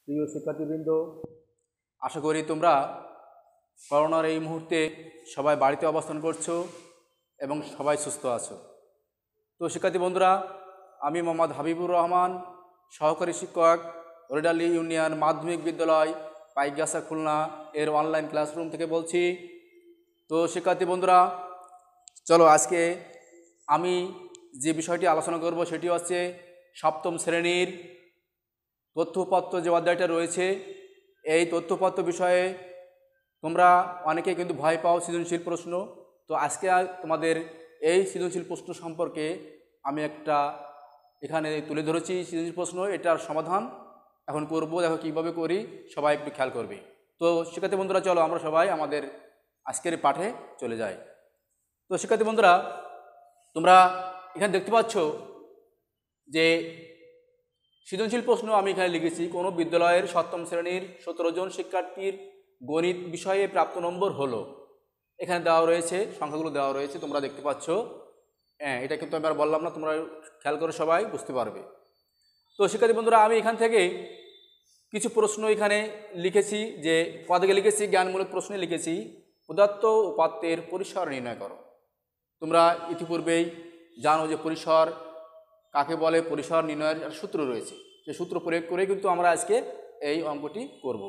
প্রিয় শিক্ষার্থীবৃন্দ, আশা করি তোমরা করোনার এই মুহূর্তে সবাই বাড়িতে অবস্থান করছো এবং সবাই সুস্থ আছো। তো শিক্ষার্থী বন্ধুরা, আমি মোহাম্মদ হাবিবুর রহমান, সহকারী শিক্ষক, হরিডালি ইউনিয়ন মাধ্যমিক বিদ্যালয় পাইকগাছা খুলনা এর অনলাইন ক্লাসরুম থেকে বলছি। তো শিক্ষার্থী বন্ধুরা, চলো আজকে আমি যে বিষয়টি আলোচনা করব সেটি হচ্ছে সপ্তম শ্রেণীর তথ্যপত্র যে অধ্যায়টা রয়েছে, এই তথ্যপত্র বিষয়ে তোমরা অনেকে কিন্তু ভয় পাও সৃজনশীল প্রশ্ন। তো আজকে তোমাদের এই সৃজনশীল প্রশ্ন সম্পর্কে আমি একটা এখানে তুলে ধরেছি সৃজনশীল প্রশ্ন, এটার সমাধান এখন করব। দেখো কীভাবে করি, সবাই একটু খেয়াল করবে। তো শিক্ষার্থী বন্ধুরা, চলো আমরা সবাই আমাদের আজকের পাঠে চলে যাই। তো শিক্ষার্থী বন্ধুরা, তোমরা এখানে দেখতে পাচ্ছ যে সৃজনশীল প্রশ্ন আমি এখানে লিখেছি, কোনো বিদ্যালয়ের সপ্তম শ্রেণীর 17 জন শিক্ষার্থীর গণিত বিষয়ে প্রাপ্ত নম্বর হলো। এখানে দেওয়া রয়েছে, সংখ্যাগুলো দেওয়া রয়েছে, তোমরা দেখতে পাচ্ছ। হ্যাঁ, এটা কিন্তু আমি আর বললাম না, তোমরা খেয়াল করে সবাই বুঝতে পারবে। তো শিক্ষার্থী বন্ধুরা, আমি এখান থেকে কিছু প্রশ্ন এখানে লিখেছি, যে পদকে লিখেছি জ্ঞানমূলক প্রশ্নে লিখেছি প্রদত্ত উপাত্তের পরিসর নির্ণয় করো। তোমরা ইতিপূর্বেই জানো যে পরিসর কাকে বলে, পরিসর নির্ণয়ের সূত্র রয়েছে, সেই সূত্র প্রয়োগ করে কিন্তু আমরা আজকে এই অঙ্কটি করব।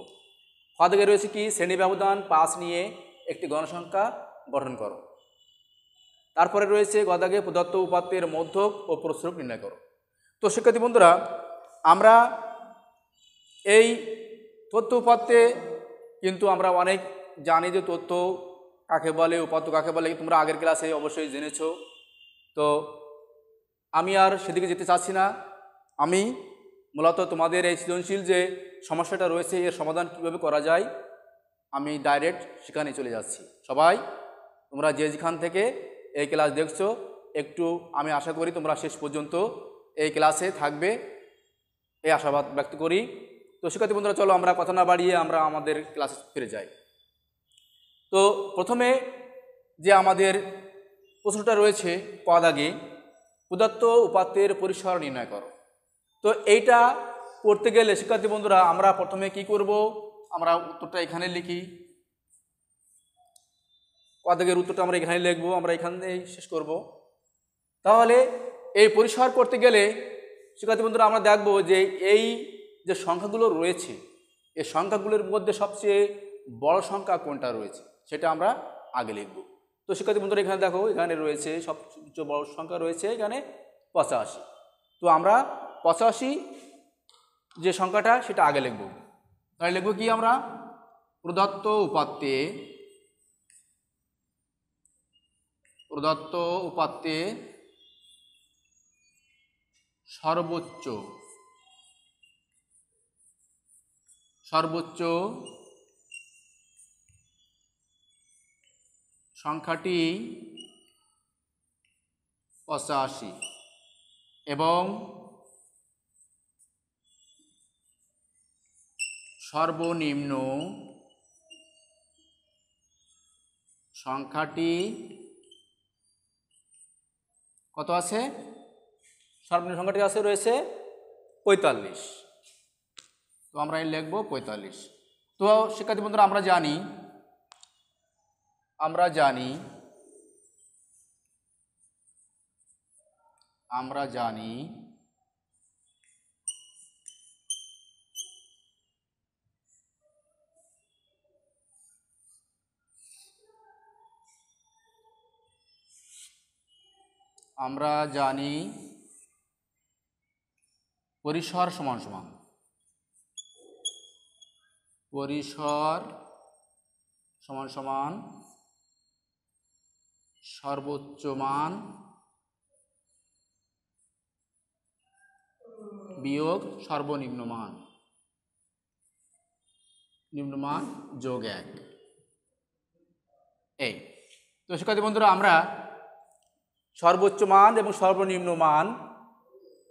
পদকে রয়েছে কি, শ্রেণী ব্যবধান 5 নিয়ে একটি গণসংখ্যা গঠন করো। তারপরে রয়েছে গদাগে প্রদত্ত উপাত্তের মধ্যক ও প্রস্রব নির্ণয় করো। তো শিক্ষার্থী বন্ধুরা, আমরা এই তথ্য উপাত্তে কিন্তু আমরা অনেক জানি যে তথ্য কাকে বলে, উপাত্ত কাকে বলে, তোমরা আগের ক্লাসে অবশ্যই জেনেছো। তো আমি আর সেদিকে যেতে চাচ্ছি না। আমি মূলত তোমাদের এই সৃজনশীল যে সমস্যাটা রয়েছে এর সমাধান কীভাবে করা যায় আমি ডাইরেক্ট সেখানে চলে যাচ্ছি। সবাই তোমরা যে যেখান থেকে এই ক্লাস দেখছো, একটু আমি আশা করি তোমরা শেষ পর্যন্ত এই ক্লাসে থাকবে, এই আশাবাদ ব্যক্ত করি। তো শিক্ষার্থী বন্ধুরা, চলো আমরা কথা না বাড়িয়ে আমরা আমাদের ক্লাসে ফিরে যাই। তো প্রথমে যে আমাদের প্রশ্নটা রয়েছে পদাগে প্রদত্ত উপাত্তের পরিসর নির্ণয় করো। তো এইটা করতে গেলে শিক্ষার্থী বন্ধুরা আমরা প্রথমে কি করব, আমরা উত্তরটা এখানে লিখি। পদাগের উত্তরটা আমরা এখানে লিখবো, আমরা এখানেই শেষ করব। তাহলে এই পরিসর করতে গেলে শিক্ষার্থী বন্ধুরা আমরা দেখব যে এই যে সংখ্যাগুলো রয়েছে, এই সংখ্যাগুলোর মধ্যে সবচেয়ে বড় সংখ্যা কোনটা রয়েছে সেটা আমরা আগে লিখব। তো শিক্ষার্থী বন্ধুরা এখানে দেখো, এখানে রয়েছে সবচেয়ে বড় সংখ্যা রয়েছে এখানে 85। তো আমরা 85 যে সংখ্যাটা সেটা আগে লিখব। তাহলে লিখব কি, আমরা প্রদত্ত উপাত্তে সর্বোচ্চ সংখ্যাটি 85 এবং সর্বনিম্ন সংখ্যাটি কত আছে? সর্বনিম্ন সংখ্যাটি আছে রয়েছে 45। তো আমরা এই লিখব 45। তো শিক্ষার্থী বন্ধুরা আমরা জানি পরিসর সমান সর্বোচ্চ মান বিয়োগ সর্বনিম্ন মান যোগ 1। এই তো শিক্ষার্থী বন্ধুরা আমরা সর্বোচ্চ মান এবং সর্বনিম্ন মান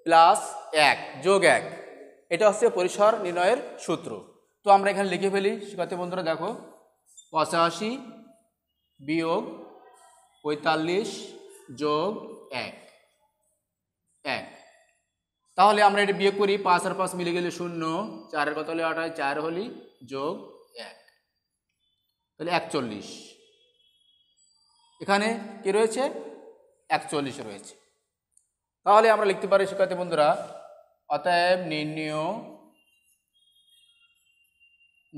প্লাস 1 যোগ 1, এটা হচ্ছে পরিসর নির্ণয়ের সূত্র। তো আমরা এখানে লিখে ফেলি। শিক্ষার্থী বন্ধুরা দেখো, 85 বিয়োগ 45 যোগ 1। তাহলে আমরা এটা বিয়োগ করি, 5 আর 5 মিলে গেলে 0, 4 কত হলে 8 হয়, 4 হলি যোগ 1, তাহলে 41। এখানে কি রয়েছে? 41 রয়েছে। তাহলে আমরা লিখতে পারি শিক্ষার্থী বন্ধুরা, অতএব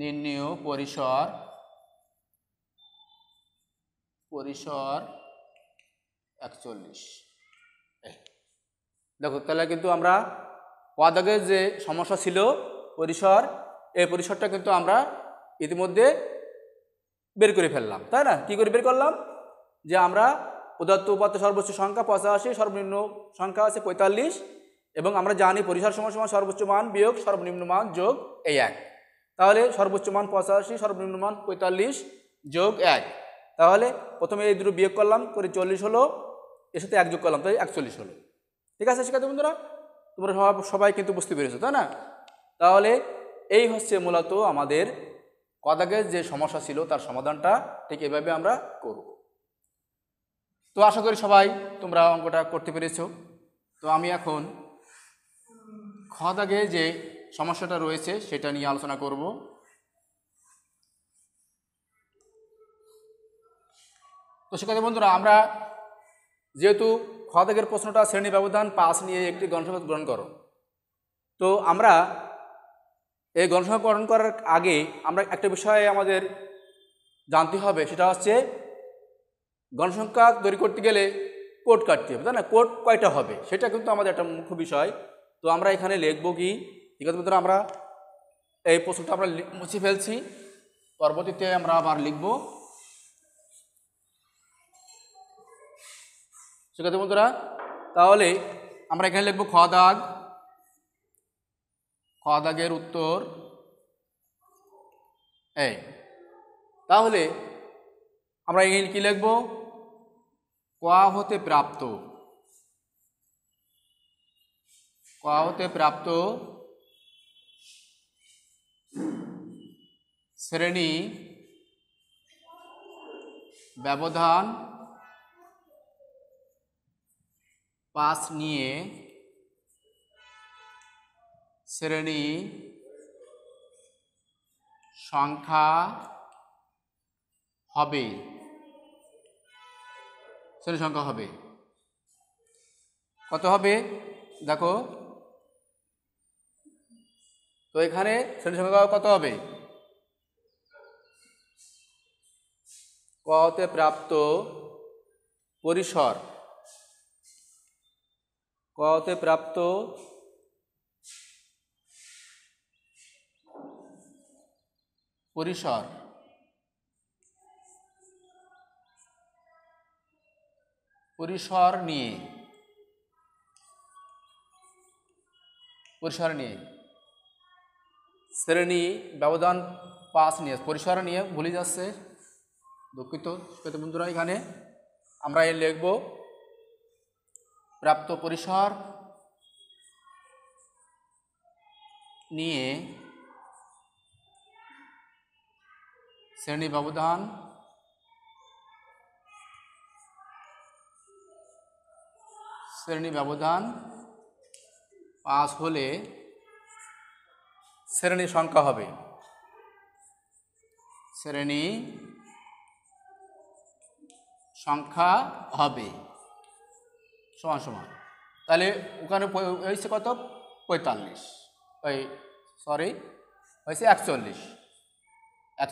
নির্ণেয় পরিসর 41। দেখো তাহলে কিন্তু আমরা পদাগের যে সমস্যা ছিল পরিসর, এই পরিসরটা কিন্তু আমরা ইতিমধ্যে বের করে ফেললাম, তাই না? কি করে বের করলাম? যে আমরা প্রদত্ত উপাত্ত সর্বোচ্চ সংখ্যা 85, সর্বনিম্ন সংখ্যা আছে 45, এবং আমরা জানি পরিসর সমান সমান সর্বোচ্চ মান বিয়োগ সর্বনিম্ন মান যোগ এই 1। তাহলে সর্বোচ্চ মান 85, সর্বনিম্ন মান 45 যোগ 1। তাহলে প্রথমে এই দুটো বিয়োগ করলাম করে 40 হলো, এর সাথে 1 যোগ করলাম, তাই 41 হলো। ঠিক আছে শিক্ষার্থী বন্ধুরা, তোমরা সবাই কিন্তু বুঝতে পেরেছো, তাই না? তাহলে এই হচ্ছে মূলত আমাদের কদাগের যে সমস্যা ছিল তার সমাধানটা ঠিক এভাবে আমরা করব। তো আশা করি সবাই তোমরা অঙ্কটা করতে পেরেছো। তো আমি এখন খ দাগে যে সমস্যাটা রয়েছে সেটা নিয়ে আলোচনা করব। তো শিক্ষার্থী বন্ধুরা, আমরা যেহেতু খ দাগের প্রশ্নটা শ্রেণী ব্যবধান 5 নিয়ে একটি গণসংখ্যা গ্রহণ করো, তো আমরা এই গণসংখ্যা গ্রহণ করার আগে আমরা একটা বিষয়ে আমাদের জানতে হবে, সেটা হচ্ছে গণসংখ্যা তৈরি করতে গেলে কোড কাটতে হবে, তাই না? কোড কয়টা হবে সেটা কিন্তু আমাদের একটা মুখ্য বিষয়। তো আমরা এখানে লিখব কি, শিক্ষার্থী বন্ধুরা, আমরা এই প্রশ্নটা আমরা মুছে ফেলছি, পরবর্তীতে আমরা আবার লিখব। শিক্ষার্থী বন্ধুরা, তাহলে আমরা এখানে লিখব খ দাগের উত্তর এই। তাহলে আমরা এখানে কি লিখব? ক হতে প্রাপ্ত শ্রেণী ব্যবধান 5 নিয়ে শ্রেণী সংখ্যা হবে, কত হবে দেখো। তো এখানে শ্রেণী সংখ্যা কত হবে? ক হতে প্রাপ্ত পরিসর, পরিসর নিয়ে শ্রেণী ব্যবধান 5 নিয়ে, পরিসর নিয়ে ভুলে যাচ্ছে, দুঃখিত শিক্ষার্থী বন্ধুরা। এখানে আমরা এই লিখব প্রাপ্ত পরিসর নিয়ে শ্রেণী ব্যবধান 5 হলে শ্রেণী সংখ্যা হবে, সমান সমান। তাহলে ওখানে হয়েছে কত? 45, হয়েছে 41/5।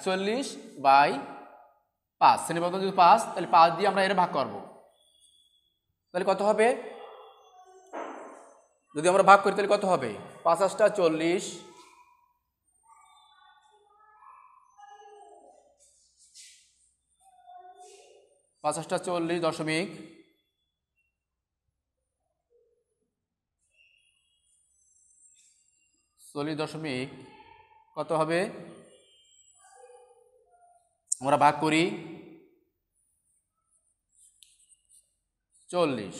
শ্রেণী ব্যবধান যদি 5, তাহলে 5 দিয়ে আমরা এর ভাগ করব, তাহলে কত হবে? যদি আমরা ভাগ করি তাহলে কত হবে? 5 × 40, 5 × 40 দশমিক 40 দশমিক কত হবে? আমরা ভাগ করি 40,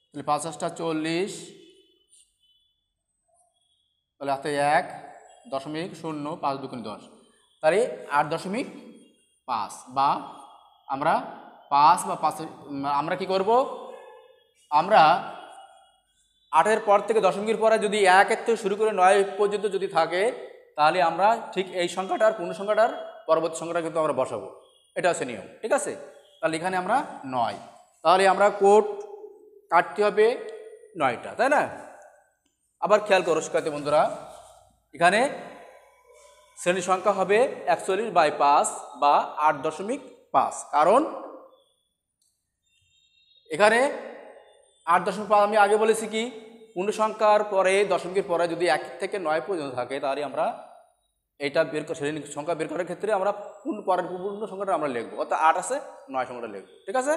তাহলে 5 × 40, তাহলে হাতে 1.0, 5 × 2 = 10, তাহলে 8.5। বা আমরা 5 বা 5 আমরা কি করব? আমরা 8-এর পর থেকে দশমিকের পরে যদি 1-এর থেকে শুরু করে 9 পর্যন্ত যদি থাকে, তাহলে আমরা ঠিক এই সংখ্যাটার পূর্ণ সংখ্যাটার পরবর্তী সংখ্যাটা কিন্তু আমরা বসাবো। এটা হচ্ছে নিয়ম, ঠিক আছে? তাহলে এখানে আমরা 9, তাহলে আমরা কোড কাটতে হবে 9টা, তাই না? আবার খেয়াল করো শিক্ষার্থী বন্ধুরা, এখানে শ্রেণী সংখ্যা হবে 41/5 বা 8.5, কারণ এখানে 8.5 আমি আগে বলেছি কি, পূর্ণ সংখ্যার পরে দশমিকের পরে যদি 1 থেকে 9 পর্যন্ত থাকে, তাহলে আমরা এটা শ্রেণী সংখ্যা বের করার ক্ষেত্রে আমরা পূর্ণ সংখ্যাটা আমরা লিখবো, অর্থাৎ 8 আছে 9 সংখ্যাটা লিখবো, ঠিক আছে?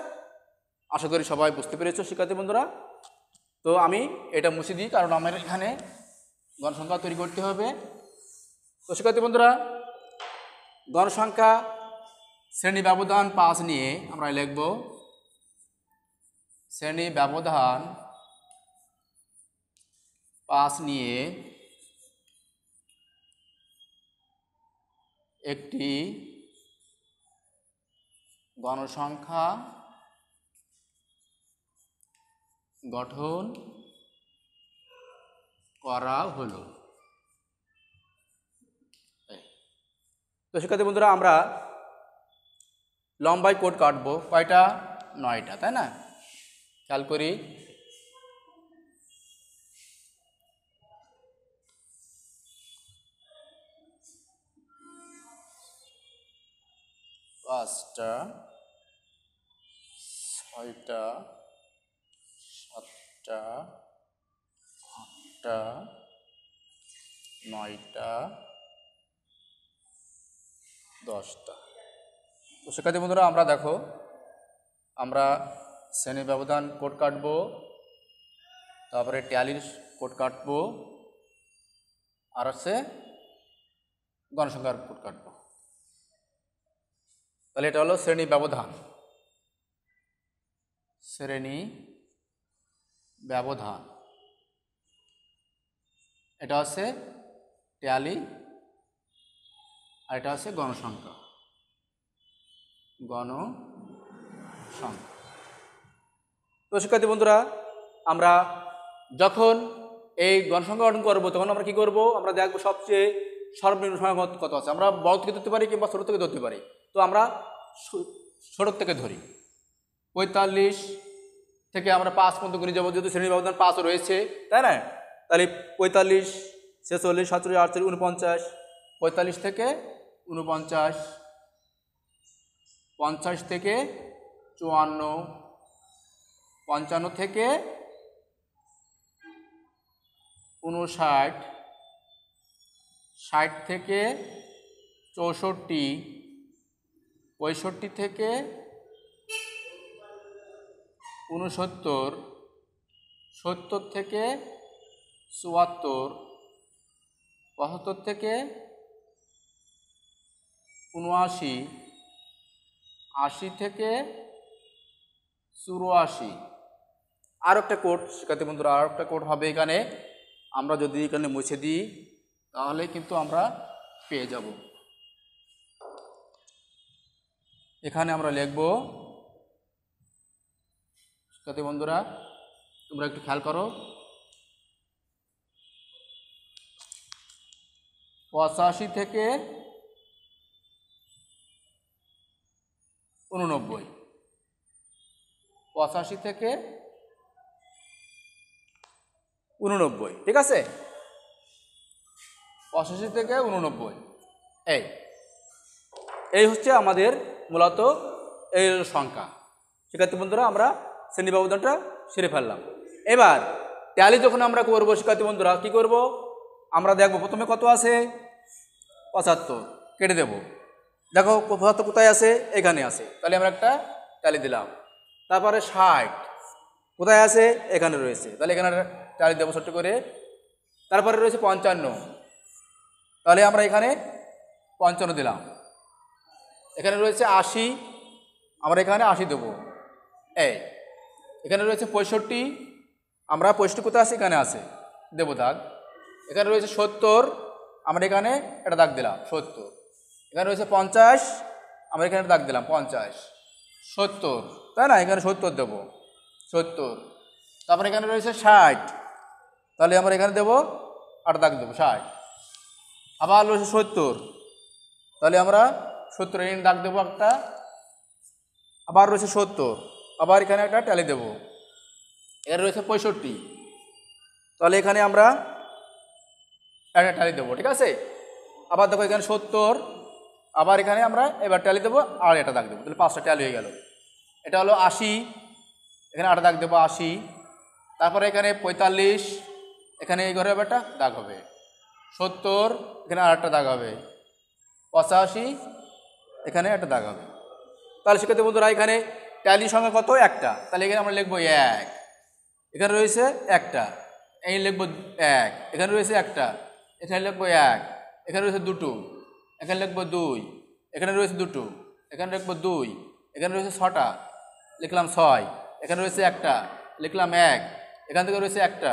আশা করি সবাই বুঝতে পেরেছো শিক্ষার্থী বন্ধুরা। তো আমি এটা মুছে দিই, কারণ আমার এখানে গণসংখ্যা তৈরি করতে হবে। তো শিক্ষার্থী বন্ধুরা, গণসংখ্যা শ্রেণী ব্যবধান 5 নিয়ে আমরা লিখব শ্রেণী ব্যবধান 5 নিয়ে একটি গণসংখ্যা গঠন করা হলো। তো শিক্ষার্থী বন্ধুরা, আমরা লম্বায় কোড কাটবো কয়টা? 9টা, তাই না? খেয়াল করি, পাঁচটা, 6টা, 7টা, 8টা, 9টা, 10টা। তো শিক্ষার্থী বন্ধুরা, আমরা দেখো, আমরা শ্রেণী ব্যবধান কোড কাটবো, তারপরে ট্যালির কোড কাটবো, আর হচ্ছে গণসংখ্যার কোড কাটবো। তাহলে এটা হলো শ্রেণী ব্যবধান। শ্রেণী ব্যবধান এটা হচ্ছে ট্যালি, আর এটা হচ্ছে গণসংখ্যা। তো শিক্ষার্থী বন্ধুরা, আমরা যখন এই গণসংখ্যা গঠন করবো, তখন আমরা কি করব? আমরা দেখবো সবচেয়ে সর্বনিম্ন সংখ্যা কত আছে। আমরা বড় থেকে ধরতে পারি কিংবা ছোট থেকে ধরতে পারি। তো আমরা ছোট থেকে ধরি, 45 থেকে আমরা 5 পর্যন্ত করে যাবো, যেহেতু শ্রেণী ব্যবধান 5 রয়েছে, তাই না? তাহলে 45, 46, 47, 48, 49, 45 থেকে 49, 50 থেকে 54, 55 থেকে 59, 60 থেকে 64, 65 থেকে 69, 70 থেকে 74, 75 থেকে 79, 80 থেকে 84। আর একটা কোড শিক্ষার্থী বন্ধুরা, আর একটা কোড হবে এখানে। আমরা যদি এখানে মুছে দিই, তাহলে কিন্তু আমরা পেয়ে যাব। এখানে আমরা লিখব, শিক্ষার্থী বন্ধুরা তোমরা একটু খেয়াল করো, 85 থেকে 89, 85 থেকে 89, ঠিক আছে? 85 থেকে 89, এই হচ্ছে আমাদের মূলত এই সংখ্যা। শিক্ষার্থী বন্ধুরা, আমরা শ্রেণী ব্যবধানটা সেরে ফেললাম। এবার ট্যালি যখন আমরা করবো শিক্ষার্থী বন্ধুরা, কি করব? আমরা দেখব প্রথমে কত আছে, 75 কেটে দেব। দেখো 75 কোথায় আছে? এখানে আছে, তাহলে আমরা একটা ট্যালি দিলাম। তারপরে 60 কোথায় আছে? এখানে রয়েছে, তাহলে এখানে ট্যালি দেবো ছোট্ট করে। তারপরে রয়েছে 55, তাহলে আমরা এখানে 55 দিলাম। এখানে রয়েছে 80, আমরা এখানে 80 দেবো। এখানে রয়েছে 65, আমরা 65 কোথায় আছে? এখানে আছে, দেবো দাগ। এখানে রয়েছে 70, আমরা এখানে একটা দাগ দিলাম 70। এখানে রয়েছে 50, আমরা এখানে দাগ দিলাম 50। 70, তাই না? এখানে 70 দেবো, 70। তারপরে এখানে রয়েছে 60, তাহলে আমরা এখানে দেবো 8 দাগ দেবো 60। আবার রয়েছে 70, তাহলে আমরা 70 এখানে দাগ দেবো একটা। আবার রয়েছে 70, আবার এখানে একটা ট্যালি দেবো। এর রয়েছে 65, তাহলে এখানে আমরা একটা ট্যালি দেবো, ঠিক আছে। আবার দেখো এখানে 70, আবার এখানে আমরা এবার ট্যালি দেবো আর এটা দাগ দেবো, তাহলে 5টা ট্যালি হয়ে গেল। এটা হলো 80, এখানে 8 দাগ দেবো 80। তারপরে এখানে 45, এখানে এই ঘরে একটা দাগ হবে। 70, এখানে আরেকটা দাগ হবে। 85, এখানে একটা দাগ হবে। তাহলে সেক্ষেত্রে বন্ধুরা এখানে ট্যালি সংখ্যা কত? একটা। তাহলে এখানে আমরা লিখবো 1, এখানে রয়েছে একটা, এই লিখবো 1, এখানে রয়েছে একটা, এখানে লিখবো 1, এখানে রয়েছে 2, এখানে লিখবো 2, এখানে রয়েছে 2, এখানে লিখবো 2, এখানে রয়েছে 6টা, লিখলাম 6, এখানে রয়েছে একটা, লিখলাম 1, এখান থেকে রয়েছে একটা,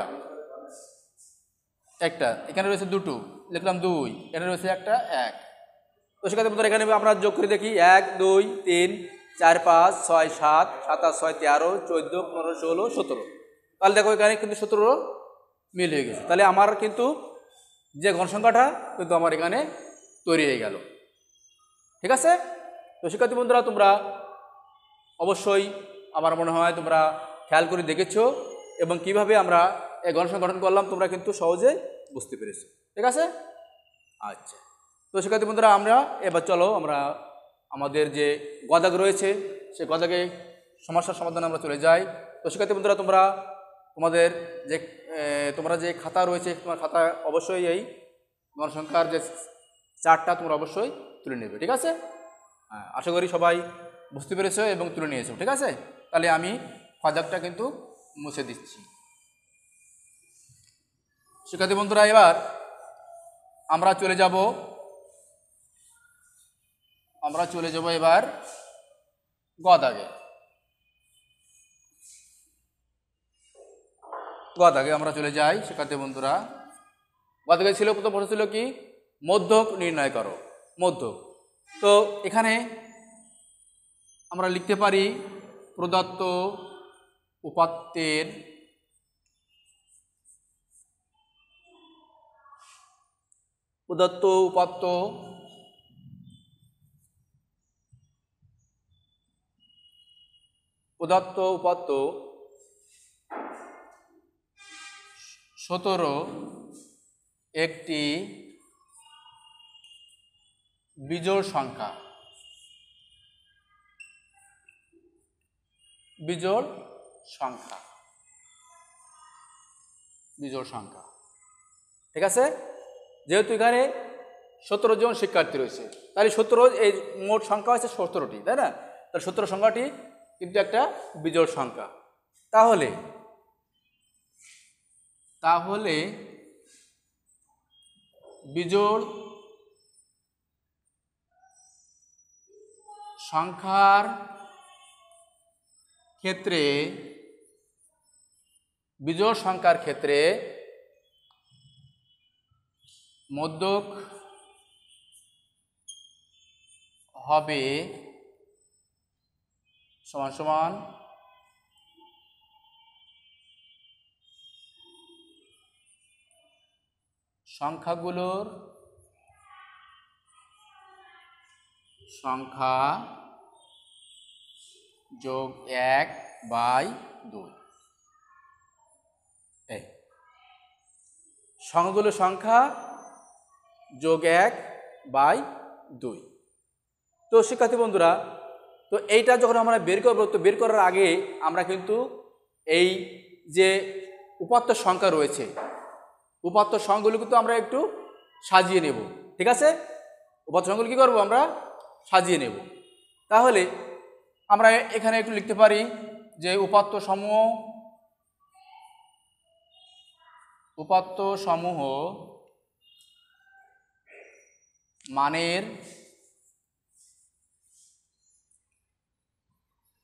এখানে রয়েছে 2, লিখলাম 2, এখানে রয়েছে একটা 1। তো সেক্ষেত্রে বন্ধুরা এখানে আমরা যোগ করে দেখি 1 2 3 4 5 6 7 7 8 6 13 14 15 16 17। তাহলে দেখো এখানে কিন্তু 17 মিল হয়ে গেছে। তাহলে আমার কিন্তু যে গণসংখ্যাটা কিন্তু আমার এখানে তৈরি হয়ে গেল, ঠিক আছে। তো শিক্ষার্থী বন্ধুরা তোমরা অবশ্যই আমার মনে হয় তোমরা খেয়াল করে দেখেছো এবং কিভাবে আমরা এই গণসংখ্যা গঠন করলাম তোমরা কিন্তু সহজে বুঝতে পেরেছো, ঠিক আছে। আচ্ছা, তো শিক্ষার্থী বন্ধুরা আমরা এবার চলো আমরা আমাদের যে গদাগ রয়েছে সেই গদাগে সমস্যার সমাধানে আমরা চলে যাই। তো শিক্ষার্থী বন্ধুরা তোমরা যে খাতা রয়েছে তোমার খাতা অবশ্যই এই গণসংখ্যার যে চার্টটা তোমরা অবশ্যই তুলে নেবে, ঠিক আছে। হ্যাঁ, আশা করি সবাই বুঝতে পেরেছো এবং তুলে নিয়েছো, ঠিক আছে। তাহলে আমি গদাগটা কিন্তু মুছে দিচ্ছি। শিক্ষার্থী বন্ধুরা এবার আমরা চলে যাব এবার গদাগে। আমরা চলে যাই। শিক্ষার্থী বন্ধুরা গদাগে ছিল প্রথম প্রশ্ন ছিল কি? মধ্যক নির্ণয় করো। মধ্যক। তো এখানে আমরা লিখতে পারি প্রদত্ত উপাত্তের উপাত্ত প্রদত্ত উপাত্ত 17 একটি বিজোড় সংখ্যা। বিজোড় সংখ্যা, ঠিক আছে। যেহেতু এখানে 17 জন শিক্ষার্থী রয়েছে তাহলে 17 এই মোট সংখ্যা হচ্ছে 17টি, তাই না? তাহলে 17 সংখ্যাটি কিন্তু একটা বিজোড় সংখ্যা। তাহলে বিজোড় সংখ্যার ক্ষেত্রে মধ্যক হবে সমান সমান সংখ্যাগুলোর সংখ্যা যোগ 1/2। সংখ্যাগুলোর সংখ্যা যোগ 1/2। তো শিক্ষার্থী বন্ধুরা তো এইটা যখন আমরা বের করবো তো বের করার আগে আমরা কিন্তু এই যে উপাত্ত সংখ্যা রয়েছে উপাত্ত সংখ্যাগুলো কিন্তু আমরা একটু সাজিয়ে নেব, ঠিক আছে। উপাত্ত সংখ্যাগুলো কী করবো? আমরা সাজিয়ে নেব। তাহলে আমরা এখানে একটু লিখতে পারি যে উপাত্ত সমূহ মানের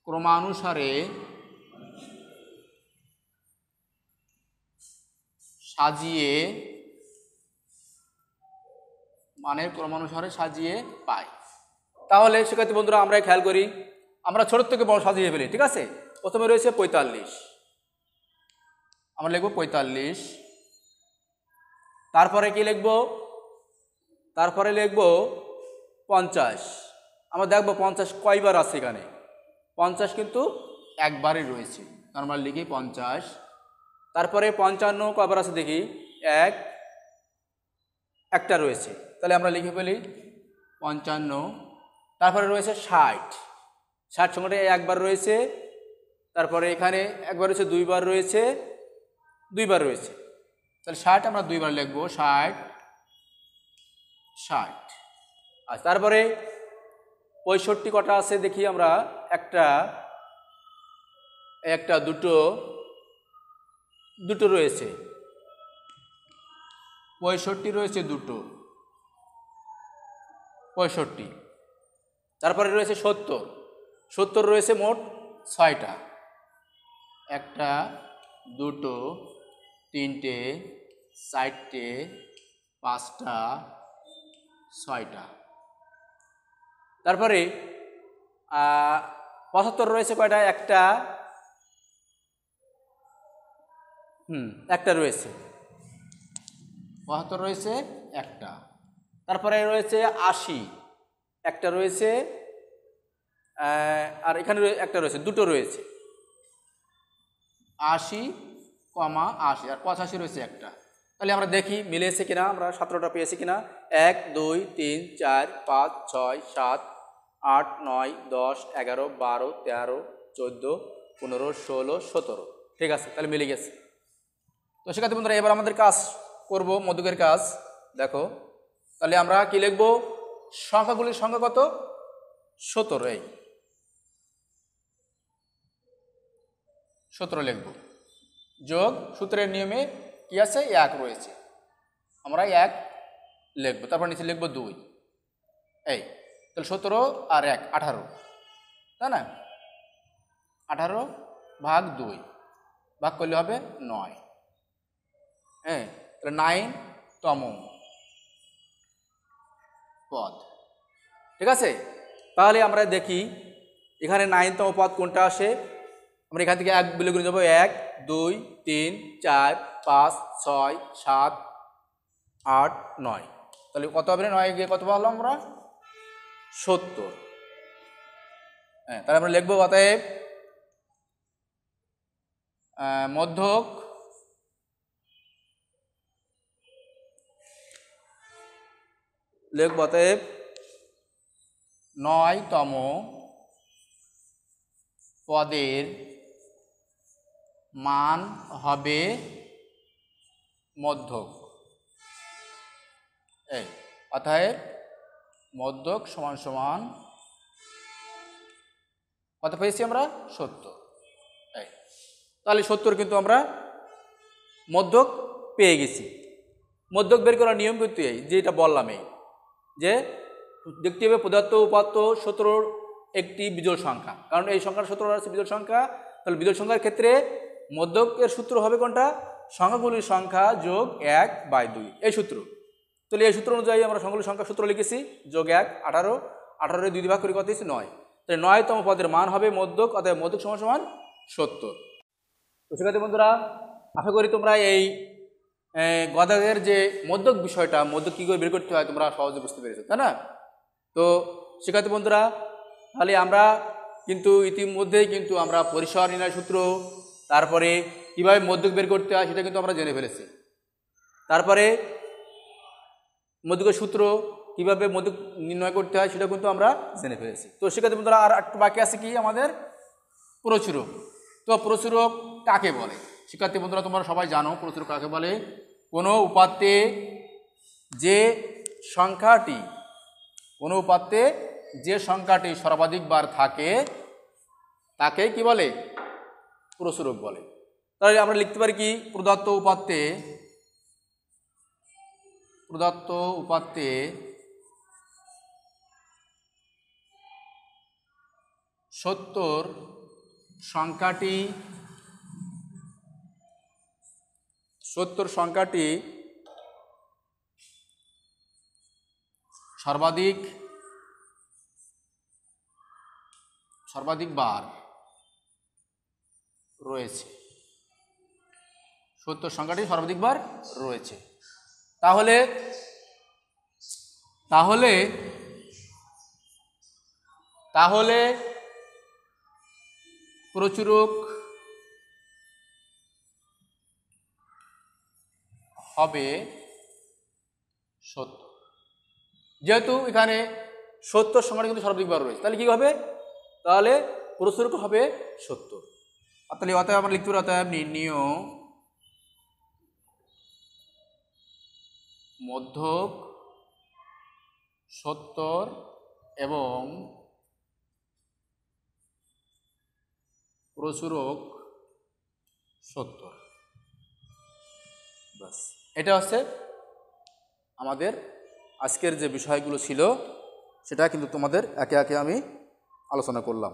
ক্রমানুসারে সাজিয়ে পাই। তাহলে শিক্ষার্থী বন্ধুরা আমরা খেয়াল করি, আমরা ছোট থেকে বড় সাজিয়ে ফেলি, ঠিক আছে। প্রথমে রয়েছে 45, আমরা লিখব 45, তারপরে কি লিখব, তারপরে লিখব 50। আমরা দেখব 50 কয়বার আছে এখানে। 50 কিন্তু একবারই রয়েছে, আমরা লিখি 50। তারপরে 55 কয়বার আছে দেখি, একটা রয়েছে, তাহলে আমরা লিখে ফেলি 55। তারপরে রয়েছে 60, 60 সংখ্যাটা একবার রয়েছে। তারপরে এখানে একবার রয়েছে, দুইবার রয়েছে, দুইবার রয়েছে, তাহলে 60 আমরা দুইবার লিখব, 60 60। আচ্ছা, তারপরে 65 কটা আছে দেখি আমরা, একটা দুটো রয়েছে, 65 রয়েছে দুটো, 65। তারপরে রয়েছে 70 রয়েছে মোট 6টা, একটা, দুটো, তিনটে, চারটে, 5টা, 6টা। তারপরে 75 রয়েছে কয়টা, একটা রয়েছে, 75 রয়েছে একটা। তারপরে রয়েছে 80, একটা রয়েছে, আর এখানে একটা রয়েছে, দুটো রয়েছে, 80, 80 আর 85 রয়েছে একটা। তাহলে আমরা দেখি মিলেছে কিনা, আমরা 17টা পেয়েছি কিনা। 1 2 3 4 5 6 7 8 9 10 11 12 13 14 15 16 17। ঠিক আছে, তাহলে মিলে গেছে। তো শিক্ষার্থী বন্ধুরা, এবার আমাদের কাজ করব, মধ্যকের কাজ। দেখো, তাহলে আমরা কি লিখব, সংখ্যাগুলির সংখ্যা কত, 17। এই 17 লিখব, যোগ সূত্রের নিয়মে কি আছে, 1 রয়েছে, আমরা 1 লিখব। তারপর নিচে লিখব 2। এই তাহলে 17 আর 1 18, তাই না? 18 ভাগ 2 ভাগ করলে হবে 9। হ্যাঁ, তাহলে 9তম পদ। ঠিক আছে, তাহলে আমরা দেখি এখানে 9তম পদ কোনটা আসে। আমরা এখান থেকে 1 বিলে গুণে যাবো, 1 2 3 4 5 6 7 8 9। তাহলে কত হবে, 9 গিয়ে কত পাবো আমরা, 70। হ্যাঁ, তাহলে আমরা লিখবো অতএব মধ্যক লিখব, অতএব 9তম পদের মান হবে মধ্যক। এই অতএব মধ্যক সমান সমান কত পেয়েছি আমরা, 70। এই তাহলে 70 কিন্তু আমরা মধ্যক পেয়ে গেছি। মধ্যক বের করার নিয়ম কিন্তু এই যেটা বললাম, এই যে দেখতে হবে পদার্থ উপাত্ত 17 একটি বিজোড় সংখ্যা, কারণ এই সংখ্যাটা 17 আছে বিজোড় সংখ্যা। তাহলে বিজোড় সংখ্যার ক্ষেত্রে মধ্যকের সূত্র হবে কোনটা, সংখ্যাগুলির সংখ্যা যোগ 1/2, এই সূত্র। তাহলে এই সূত্র অনুযায়ী আমরা সংখ্যাগুলির সংখ্যা সূত্র লিখেছি, যোগ 1 18, 18 2 ভাগ করে কত হয়েছে, 9। তাহলে 9তম পদের মান হবে মধ্যক, অতএব মধ্যক সমান সমান 70। তো শিক্ষার্থী বন্ধুরা, আশা করি তোমরা এই গদাদের যে মধ্যক বিষয়টা, মধ্যক কী করে বের করতে হয় তোমরা সহজে বুঝতে পেরেছো, তাই না? তো শিক্ষার্থী বন্ধুরা, তাহলে আমরা কিন্তু ইতিমধ্যেই কিন্তু আমরা পরিসর নির্ণয় সূত্র, তারপরে কীভাবে মধ্যক বের করতে হয় সেটা কিন্তু আমরা জেনে ফেলেছি। তারপরে মধ্যকের সূত্র কীভাবে মধ্যক নির্ণয় করতে হয় সেটা কিন্তু আমরা জেনে ফেলেছি। তো শিক্ষার্থী বন্ধুরা, আর একটু বাকি আছে কি আমাদের, প্রচুরক। তো প্রচুরক কাকে বলে? শিক্ষার্থী বন্ধুরা, তোমরা সবাই জানো প্রচুরক কাকে বলে। কোনো উপাত্তে যে সংখ্যাটি সর্বাধিক বার থাকে তাকে কি বলে, প্রচুরক বলে। তাহলে আমরা লিখতে পারি কি, প্রদত্ত উপাত্তে 70 সংখ্যাটি সর্বাধিক বার রয়েছে, 70 সংখ্যাটি সর্বাধিক বার রয়েছে। তাহলে তাহলে তাহলে প্রচুরক হবে 70। যেহেতু এখানে 70 সংখ্যাটা কিন্তু সর্বাধিক বার রয়েছে, তাহলে কি হবে? তাহলে প্রচুরক হবে 70। আর তাহলে অতএব আমরা লিখতে পারি, অতএব নির্ণীয় মধ্যক 70 এবং প্রচুরক 70। বাস, এটা হচ্ছে আমাদের আজকের যে বিষয়গুলো ছিল সেটা কিন্তু তোমাদের একে একে আমি আলোচনা করলাম।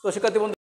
তো শিক্ষার্থী বন্ধু,